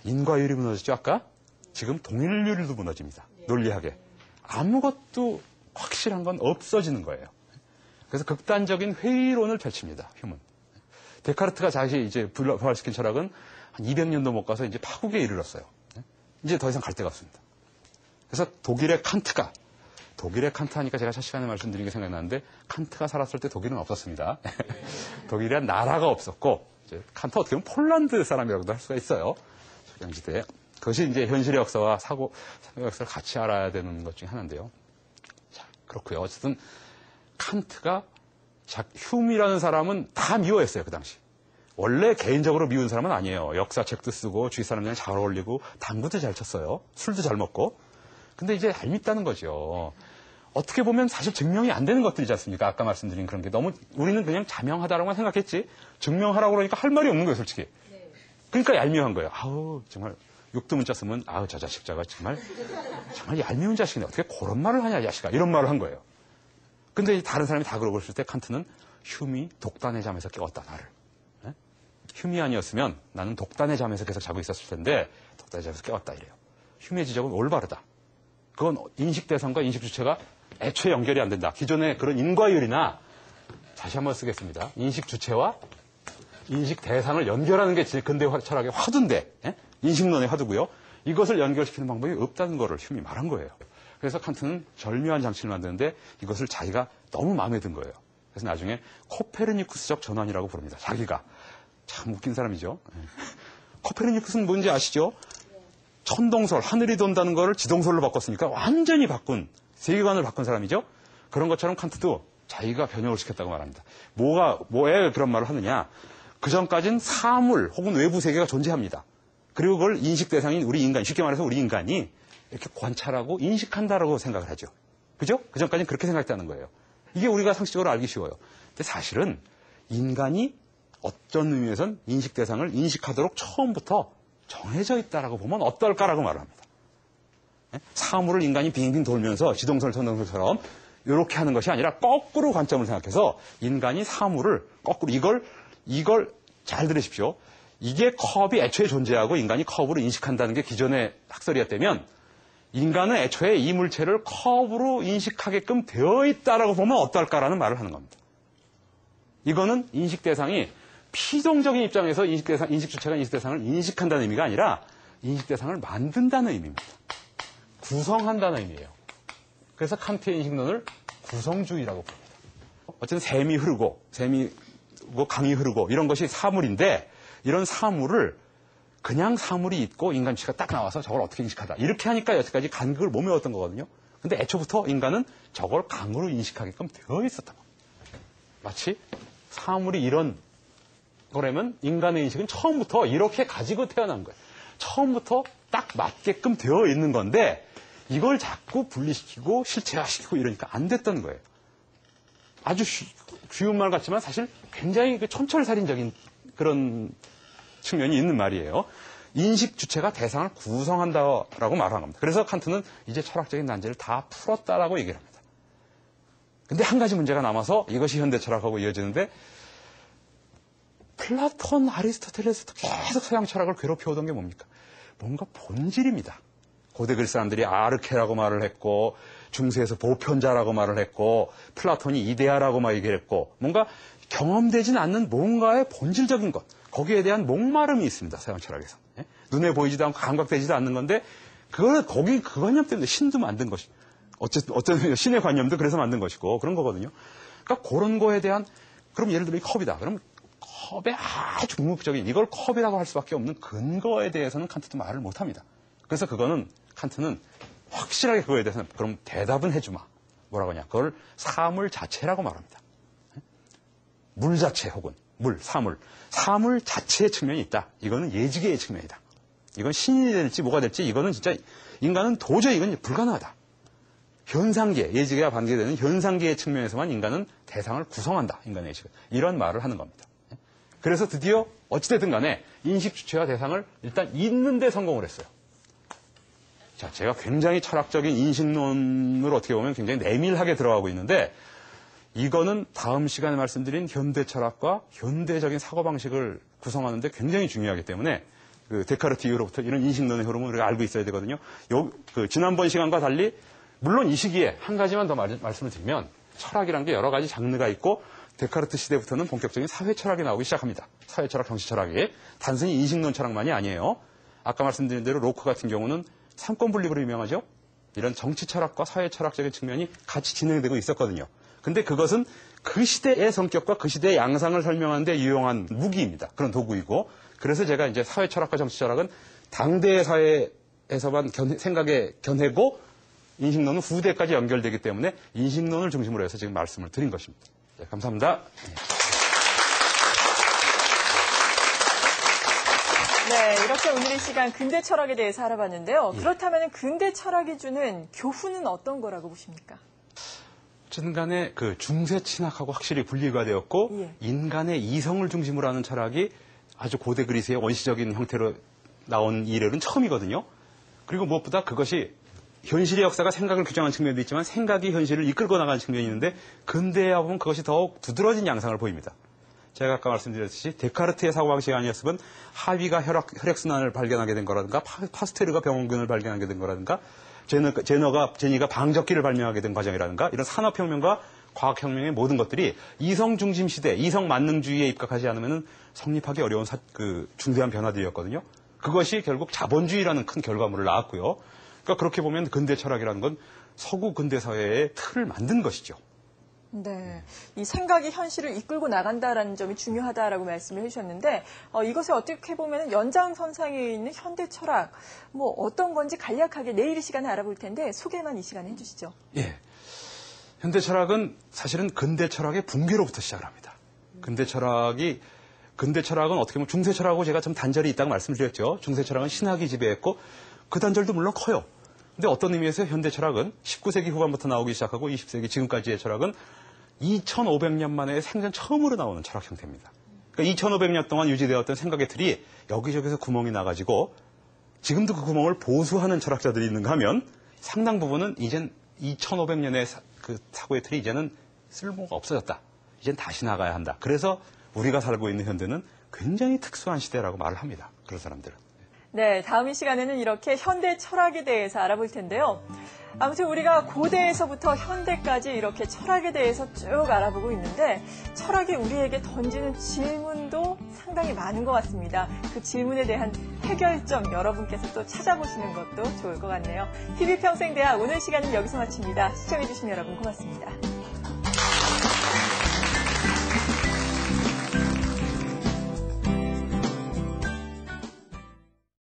인과율이 무너졌죠, 아까? 지금 동일률도 무너집니다. 논리학에. 아무것도 확실한 건 없어지는 거예요. 그래서 극단적인 회의론을 펼칩니다, 휴문. 데카르트가 자기 이제 부활시킨 철학은 한 200년도 못 가서 이제 파국에 이르렀어요. 이제 더 이상 갈 데가 없습니다. 그래서 독일의 칸트 하니까 제가 첫 시간에 말씀드린 게 생각나는데, 칸트가 살았을 때 독일은 없었습니다. 독일이란 나라가 없었고, 이제 칸트 어떻게 보면 폴란드 사람이라고도 할 수가 있어요. 소경시대에. 그것이 이제 현실의 역사와 사고의 역사를 같이 알아야 되는 것 중에 하나인데요. 자, 그렇고요. 어쨌든 칸트가 휴미라는 사람은 다 미워했어요, 그 당시. 원래 개인적으로 미운 사람은 아니에요. 역사책도 쓰고 주위 사람들이랑 잘 어울리고 당구도 잘 쳤어요. 술도 잘 먹고. 근데 이제 얄밉다는 거죠. 어떻게 보면 사실 증명이 안 되는 것들이지 않습니까? 아까 말씀드린 그런 게 너무 우리는 그냥 자명하다라고만 생각했지 증명하라고 그러니까 할 말이 없는 거예요, 솔직히. 그러니까 얄미운 거예요. 아우 정말 욕도 문자 쓰면 아우 저 자식 저가 정말 얄미운 자식이네. 어떻게 그런 말을 하냐 이 자식아. 이런 말을 한 거예요. 근데 다른 사람이 다 그러고 있을 때 칸트는 휴미 독단의 잠에서 깨웠다 나를. 네? 휴미 아니었으면 나는 독단의 잠에서 계속 자고 있었을 텐데 독단의 잠에서 깨웠다 이래요. 휴미의 지적은 올바르다. 그건 인식 대상과 인식 주체가 애초에 연결이 안 된다. 기존의 그런 인과율이나 다시 한번 쓰겠습니다. 인식 주체와 인식 대상을 연결하는 게 근대 철학의 화두인데 인식론의 화두고요. 이것을 연결시키는 방법이 없다는 거를 휴미 말한 거예요. 그래서 칸트는 절묘한 장치를 만드는데 이것을 자기가 너무 마음에 든 거예요. 그래서 나중에 코페르니쿠스적 전환이라고 부릅니다. 자기가. 참 웃긴 사람이죠. 코페르니쿠스는 뭔지 아시죠? 천동설, 하늘이 돈다는 거를 지동설로 바꿨으니까 완전히 바꾼, 세계관을 바꾼 사람이죠. 그런 것처럼 칸트도 자기가 변형을 시켰다고 말합니다. 뭐에 그런 말을 하느냐. 그전까진 사물 혹은 외부 세계가 존재합니다. 그리고 그걸 인식 대상인 우리 인간, 쉽게 말해서 우리 인간이 이렇게 관찰하고 인식한다라고 생각을 하죠. 그죠? 그전까지는 그렇게 생각했다는 거예요. 이게 우리가 상식적으로 알기 쉬워요. 근데 사실은 인간이 어떤 의미에선 인식 대상을 인식하도록 처음부터 정해져 있다라고 보면 어떨까라고 말을 합니다. 사물을 인간이 빙빙 돌면서 지동설, 천동설처럼 이렇게 하는 것이 아니라 거꾸로 관점을 생각해서 인간이 사물을 거꾸로 이걸 잘 들으십시오. 이게 컵이 애초에 존재하고 인간이 컵으로 인식한다는 게 기존의 학설이었다면 인간은 애초에 이 물체를 컵으로 인식하게끔 되어 있다라고 보면 어떨까라는 말을 하는 겁니다. 이거는 인식 대상이 피동적인 입장에서 인식 주체가 인식 대상을 인식한다는 의미가 아니라 인식 대상을 만든다는 의미입니다. 구성한다는 의미예요. 그래서 칸트의 인식론을 구성주의라고 부릅니다. 어쨌든 샘이 흐르고 강이 흐르고 이런 것이 사물인데 이런 사물을 그냥 사물이 있고 인간 주체가 딱 나와서 저걸 어떻게 인식하다. 이렇게 하니까 여태까지 간극을 못 메웠던 거거든요. 근데 애초부터 인간은 저걸 강으로 인식하게끔 되어 있었던 겁니다. 마치 사물이 이런 거라면 인간의 인식은 처음부터 이렇게 가지고 태어난 거예요. 처음부터 딱 맞게끔 되어 있는 건데 이걸 자꾸 분리시키고 실체화시키고 이러니까 안 됐던 거예요. 아주 쉬운 말 같지만 사실 굉장히 촌철살인적인 그런 측면이 있는 말이에요. 인식 주체가 대상을 구성한다라고 말하는 겁니다. 그래서 칸트는 이제 철학적인 난제를 다 풀었다라고 얘기를 합니다. 근데 한 가지 문제가 남아서 이것이 현대 철학하고 이어지는데 플라톤, 아리스토텔레스도 계속 서양 철학을 괴롭혀오던 게 뭡니까? 뭔가 본질입니다. 고대 그리스 사람들이 아르케라고 말을 했고 중세에서 보편자라고 말을 했고 플라톤이 이데아라고 막 얘기를 했고 뭔가 경험되진 않는 뭔가의 본질적인 것 거기에 대한 목마름이 있습니다. 서양 철학에서. 눈에 보이지도 않고 감각되지도 않는 건데 그거는 거기 그 관념 때문에 신도 만든 것이 어떤 신의 관념도 그래서 만든 것이고 그런 거거든요. 그러니까 그런 거에 대한 그럼 예를 들어 이 컵이다. 그럼 컵의 아주 궁극적인 이걸 컵이라고 할 수밖에 없는 근거에 대해서는 칸트도 말을 못합니다. 그래서 칸트는 확실하게 그거에 대해서는 그럼 대답은 해주마. 뭐라고 하냐. 그걸 사물 자체라고 말합니다. 물 자체 혹은 사물 자체의 측면이 있다. 이거는 예지계의 측면이다. 이건 신이 될지 뭐가 될지 이거는 진짜 인간은 도저히 이건 불가능하다. 현상계, 예지계와 반대되는 현상계의 측면에서만 인간은 대상을 구성한다. 인간의 의식은. 이런 말을 하는 겁니다. 그래서 드디어 어찌됐든 간에 인식 주체와 대상을 일단 잇는 데 성공을 했어요. 자, 제가 굉장히 철학적인 인식론을 어떻게 보면 굉장히 내밀하게 들어가고 있는데 이거는 다음 시간에 말씀드린 현대 철학과 현대적인 사고방식을 구성하는데 굉장히 중요하기 때문에 그 데카르트 이후로부터 이런 인식론의 흐름을 우리가 알고 있어야 되거든요. 지난번 시간과 달리 물론 이 시기에 한 가지만 더 말씀을 드리면 철학이란 게 여러 가지 장르가 있고 데카르트 시대부터는 본격적인 사회 철학이 나오기 시작합니다. 사회 철학, 정치 철학이 단순히 인식론 철학만이 아니에요. 아까 말씀드린 대로 로크 같은 경우는 삼권 분립으로 유명하죠. 이런 정치 철학과 사회 철학적인 측면이 같이 진행되고 있었거든요. 근데 그것은 그 시대의 성격과 그 시대의 양상을 설명하는 데 유용한 무기입니다. 그런 도구이고. 그래서 제가 이제 사회 철학과 정치 철학은 당대의 사회에서만 생각의 견해고 인식론은 후대까지 연결되기 때문에 인식론을 중심으로 해서 지금 말씀을 드린 것입니다. 네, 감사합니다. 네, 이렇게 오늘 이 시간 근대 철학에 대해서 알아봤는데요. 그렇다면 근대 철학이 주는 교훈은 어떤 거라고 보십니까? 어쨌든 간에 그 중세 신학하고 확실히 분리가 되었고 인간의 이성을 중심으로 하는 철학이 아주 고대 그리스의 원시적인 형태로 나온 이래로는 처음이거든요. 그리고 무엇보다 그것이 현실의 역사가 생각을 규정하는 측면도 있지만 생각이 현실을 이끌고 나가는 측면이 있는데 근대에 보면 그것이 더욱 두드러진 양상을 보입니다. 제가 아까 말씀드렸듯이 데카르트의 사고방식이 아니었으면 하위가 혈액순환을 발견하게 된 거라든가 파스텔르가 병원균을 발견하게 된 거라든가 제니가 방적기를 발명하게 된 과정이라든가 이런 산업혁명과 과학혁명의 모든 것들이 이성 중심 시대, 이성 만능주의에 입각하지 않으면 성립하기 어려운 중대한 변화들이었거든요. 그것이 결국 자본주의라는 큰 결과물을 낳았고요. 그러니까 그렇게 보면 근대 철학이라는 건 서구 근대 사회의 틀을 만든 것이죠. 네, 이 생각이 현실을 이끌고 나간다라는 점이 중요하다라고 말씀을 해주셨는데 이것에 어떻게 보면 연장선상에 있는 현대 철학 뭐 어떤 건지 간략하게 내일 이 시간에 알아볼 텐데 소개만 이 시간에 해주시죠. 예, 현대 철학은 사실은 근대 철학의 붕괴로부터 시작을 합니다. 근대 철학은 어떻게 보면 중세 철학하고 제가 좀 단절이 있다고 말씀드렸죠. 중세 철학은 신학이 지배했고 그 단절도 물론 커요. 근데 어떤 의미에서 현대 철학은 19세기 후반부터 나오기 시작하고 20세기 지금까지의 철학은 2500년 만에 생전 처음으로 나오는 철학 형태입니다. 그러니까 2500년 동안 유지되었던 생각의 틀이 여기저기서 구멍이 나가지고 지금도 그 구멍을 보수하는 철학자들이 있는가 하면 상당 부분은 이젠 2500년의 그 사고의 틀이 이제는 쓸모가 없어졌다. 이젠 다시 나가야 한다. 그래서 우리가 살고 있는 현대는 굉장히 특수한 시대라고 말을 합니다. 그런 사람들은. 네, 다음 이 시간에는 이렇게 현대 철학에 대해서 알아볼 텐데요. 아무튼 우리가 고대에서부터 현대까지 이렇게 철학에 대해서 쭉 알아보고 있는데 철학이 우리에게 던지는 질문도 상당히 많은 것 같습니다. 그 질문에 대한 해결점 여러분께서 또 찾아보시는 것도 좋을 것 같네요. TV평생대학 오늘 시간은 여기서 마칩니다. 시청해주신 여러분 고맙습니다.